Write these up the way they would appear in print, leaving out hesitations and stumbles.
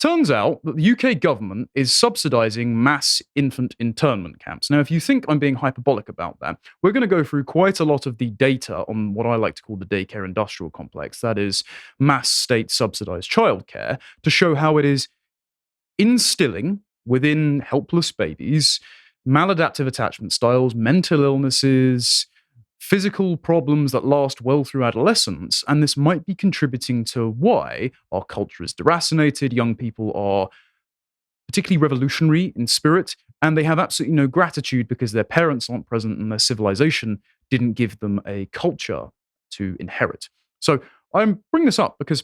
turns out that the UK government is subsidising mass infant internment camps. Now, if you think I'm being hyperbolic about that, we're going to go through quite a lot of the data on what I like to call the daycare industrial complex, that is, mass state subsidised childcare, to show how it is instilling within helpless babies maladaptive attachment styles, mental illnesses, physical problems that last well through adolescence, and this might be contributing to why our culture is deracinated, young people are particularly revolutionary in spirit, and they have absolutely no gratitude because their parents aren't present and their civilization didn't give them a culture to inherit. So I'm bringing this up because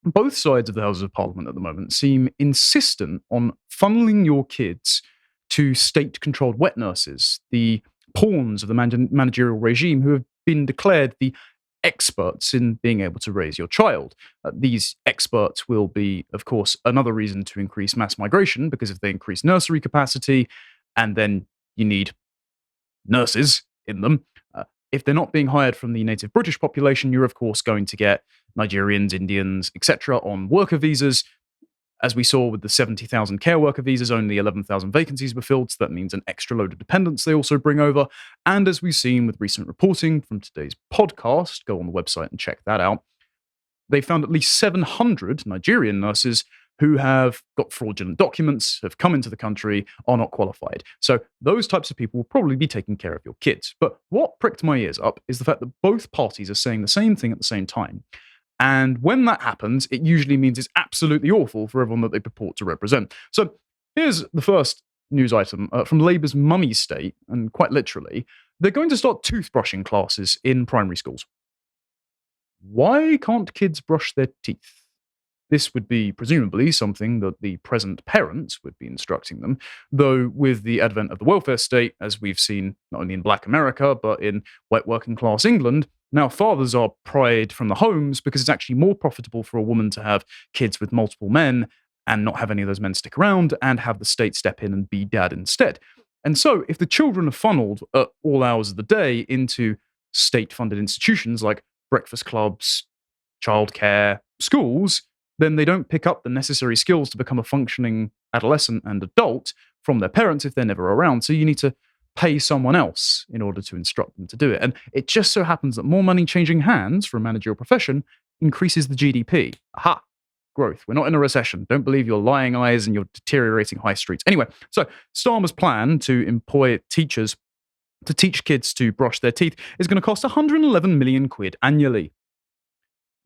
both sides of the Houses of Parliament at the moment seem insistent on funneling your kids to state-controlled wet nurses, the pawns of the managerial regime who have been declared the experts in being able to raise your child. These experts will be, of course, another reason to increase mass migration, because if they increase nursery capacity, and then you need nurses in them, if they're not being hired from the native British population, you're, of course, going to get Nigerians, Indians, etc. on worker visas. As we saw with the 70,000 care worker visas, only 11,000 vacancies were filled, so that means an extra load of dependents they also bring over. And as we've seen with recent reporting from today's podcast, go on the website and check that out, they found at least 700 Nigerian nurses who have got fraudulent documents, have come into the country, are not qualified. So those types of people will probably be taking care of your kids. But what pricked my ears up is the fact that both parties are saying the same thing at the same time. And when that happens, it usually means it's absolutely awful for everyone that they purport to represent. So here's the first news item from Labour's mummy state, and quite literally, they're going to start toothbrushing classes in primary schools. Why can't kids brush their teeth? This would be presumably something that the present parents would be instructing them, though with the advent of the welfare state, as we've seen not only in Black America, but in white working class England, now fathers are pried from the homes because it's actually more profitable for a woman to have kids with multiple men and not have any of those men stick around and have the state step in and be dad instead. And so if the children are funneled at all hours of the day into state-funded institutions like breakfast clubs, childcare, schools, then they don't pick up the necessary skills to become a functioning adolescent and adult from their parents if they're never around. So you need to pay someone else in order to instruct them to do it. And it just so happens that more money changing hands for a managerial profession increases the GDP. Aha! Growth. We're not in a recession. Don't believe your lying eyes and your deteriorating high streets. Anyway, so Starmer's plan to employ teachers to teach kids to brush their teeth is going to cost 111 million quid annually.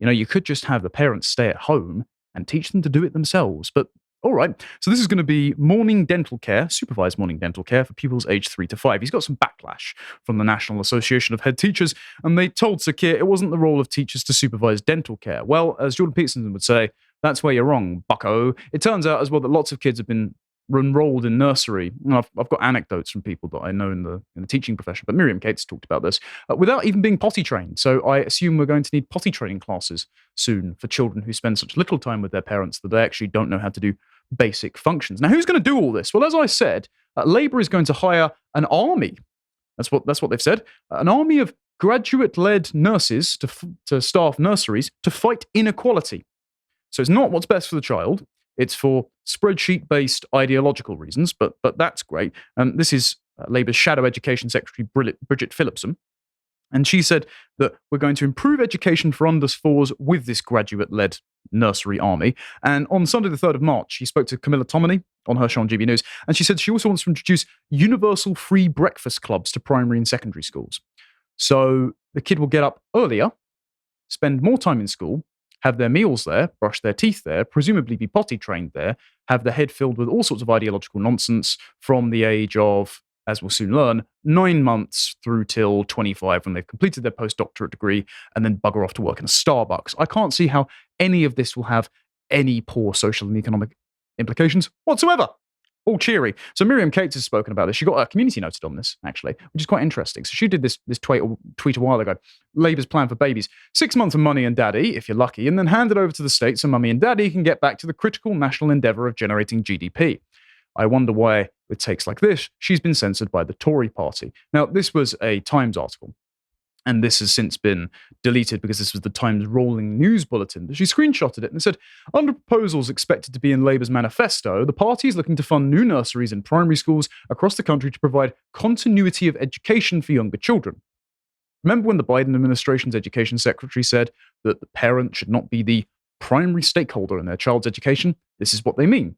You know, you could just have the parents stay at home and teach them to do it themselves. But all right, so this is going to be morning dental care, supervised morning dental care for pupils aged 3 to 5. He's got some backlash from the National Association of Head Teachers, and they told Sir Keir it wasn't the role of teachers to supervise dental care. Well, as Jordan Peterson would say, that's where you're wrong, bucko. It turns out as well that lots of kids have been enrolled in nursery. I've got anecdotes from people that I know in the teaching profession, but Miriam Cates talked about this, without even being potty trained. So I assume we're going to need potty training classes soon for children who spend such little time with their parents that they actually don't know how to do basic functions. Now, who's going to do all this? Well, as I said, Labour is going to hire an army. That's what they've said. An army of graduate-led nurses to staff nurseries to fight inequality. So it's not what's best for the child. It's for spreadsheet-based ideological reasons, but that's great. And this is Labour's Shadow Education Secretary, Bridget Phillipson. And she said that we're going to improve education for under fours with this graduate-led nursery army. And on Sunday, the 3rd of March, she spoke to Camilla Tominey on her show on GB News. And she said she also wants to introduce universal free breakfast clubs to primary and secondary schools. So the kid will get up earlier, spend more time in school, have their meals there, brush their teeth there, presumably be potty trained there, have their head filled with all sorts of ideological nonsense from the age of, as we'll soon learn, 9 months through till 25 when they've completed their postdoctorate degree and then bugger off to work in a Starbucks. I can't see how any of this will have any poor social and economic implications whatsoever. All cheery. So Miriam Cates has spoken about this. She got a community noted on this, actually, which is quite interesting. So she did this tweet a while ago. Labour's plan for babies. 6 months of money and daddy, if you're lucky, and then hand it over to the state so mummy and daddy can get back to the critical national endeavour of generating GDP. I wonder why, with takes like this, she's been censored by the Tory party. Now, this was a Times article. And this has since been deleted because this was the Times rolling news bulletin. But she screenshotted it and said, under proposals expected to be in Labour's manifesto, the party is looking to fund new nurseries in primary schools across the country to provide continuity of education for younger children. Remember when the Biden administration's education secretary said that the parent should not be the primary stakeholder in their child's education? This is what they mean.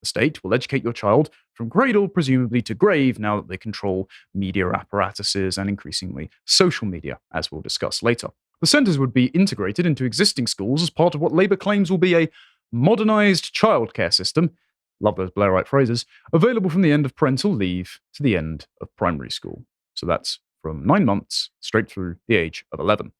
The state will educate your child from cradle, presumably, to grave, now that they control media apparatuses and increasingly social media, as we'll discuss later. The centres would be integrated into existing schools as part of what Labour claims will be a modernised childcare system, love those Blairite phrases, available from the end of parental leave to the end of primary school. So that's from 9 months straight through the age of 11.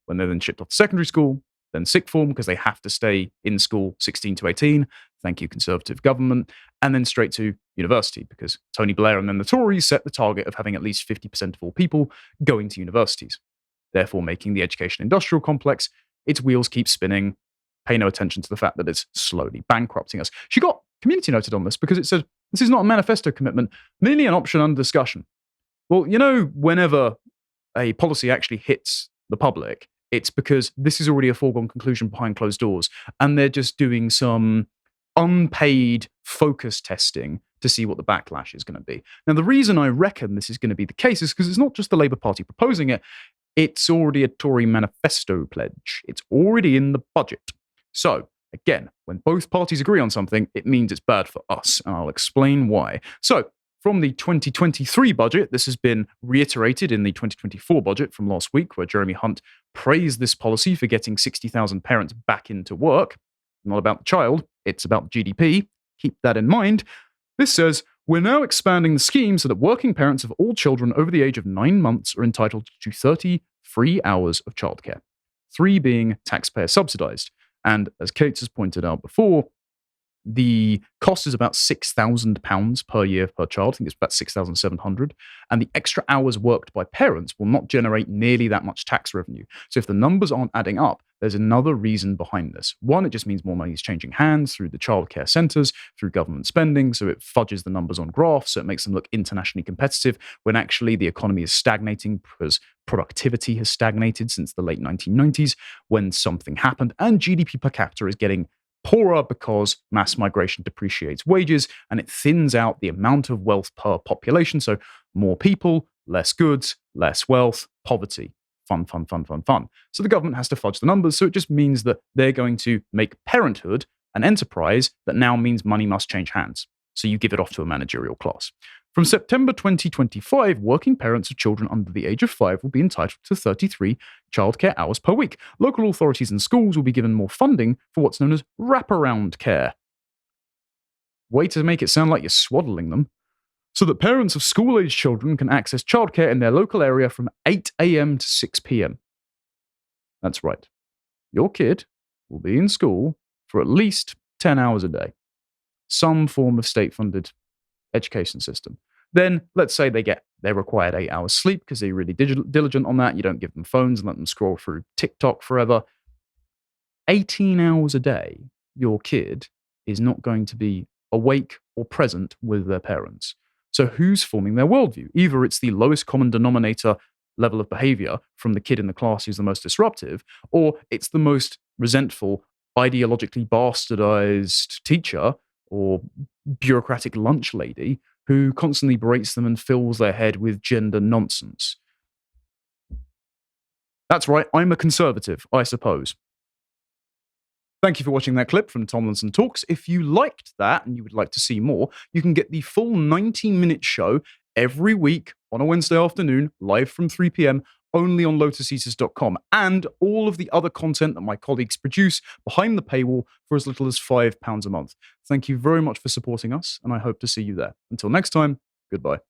When they're then shipped off to secondary school, then sixth form because they have to stay in school 16 to 18. Thank you, Conservative government. And then straight to university because Tony Blair and then the Tories set the target of having at least 50% of all people going to universities, therefore making the education industrial complex, its wheels keep spinning. Pay no attention to the fact that it's slowly bankrupting us. She got community noted on this because it said, this is not a manifesto commitment, merely an option under discussion. Well, whenever a policy actually hits the public, it's because this is already a foregone conclusion behind closed doors, and they're just doing some unpaid focus testing to see what the backlash is going to be. Now, the reason I reckon this is going to be the case is because it's not just the Labour Party proposing it, it's already a Tory manifesto pledge. It's already in the budget. So, again, when both parties agree on something, it means it's bad for us, and I'll explain why. So, from the 2023 budget, this has been reiterated in the 2024 budget from last week, where Jeremy Hunt praised this policy for getting 60,000 parents back into work. Not about the child, it's about GDP. Keep that in mind. This says, we're now expanding the scheme so that working parents of all children over the age of 9 months are entitled to 30 free hours of childcare, 3 being taxpayer subsidised. And as Kate has pointed out before, the cost is about £6,000 per year per child. I think it's about 6,700. And the extra hours worked by parents will not generate nearly that much tax revenue. So if the numbers aren't adding up, there's another reason behind this. One, it just means more money is changing hands through the childcare centres, through government spending. So it fudges the numbers on graphs. So it makes them look internationally competitive when actually the economy is stagnating because productivity has stagnated since the late 1990s when something happened. And GDP per capita is getting poorer because mass migration depreciates wages and it thins out the amount of wealth per population. So more people, less goods, less wealth, poverty. Fun. So the government has to fudge the numbers. So it just means that they're going to make parenthood an enterprise that now means money must change hands. So you give it off to a managerial class. From September 2025, working parents of children under the age of 5 will be entitled to 33 childcare hours per week. Local authorities and schools will be given more funding for what's known as wraparound care. Way to make it sound like you're swaddling them. So that parents of school-aged children can access childcare in their local area from 8 a.m. to 6 p.m. That's right. Your kid will be in school for at least 10 hours a day. Some form of state-funded education system. Then let's say they're required 8 hours sleep because they're really diligent on that. You don't give them phones and let them scroll through TikTok forever. 18 hours a day, your kid is not going to be awake or present with their parents. So who's forming their worldview? Either it's the lowest common denominator level of behavior from the kid in the class who's the most disruptive, or it's the most resentful, ideologically bastardized teacher or bureaucratic lunch lady who constantly berates them and fills their head with gender nonsense. That's right, I'm a conservative, I suppose. Thank you for watching that clip from Tomlinson Talks. If you liked that and you would like to see more, you can get the full 90-minute show every week on a Wednesday afternoon, live from 3 p.m, only on lotuseaters.com, and all of the other content that my colleagues produce behind the paywall for as little as £5 a month. Thank you very much for supporting us, and I hope to see you there. Until next time, goodbye.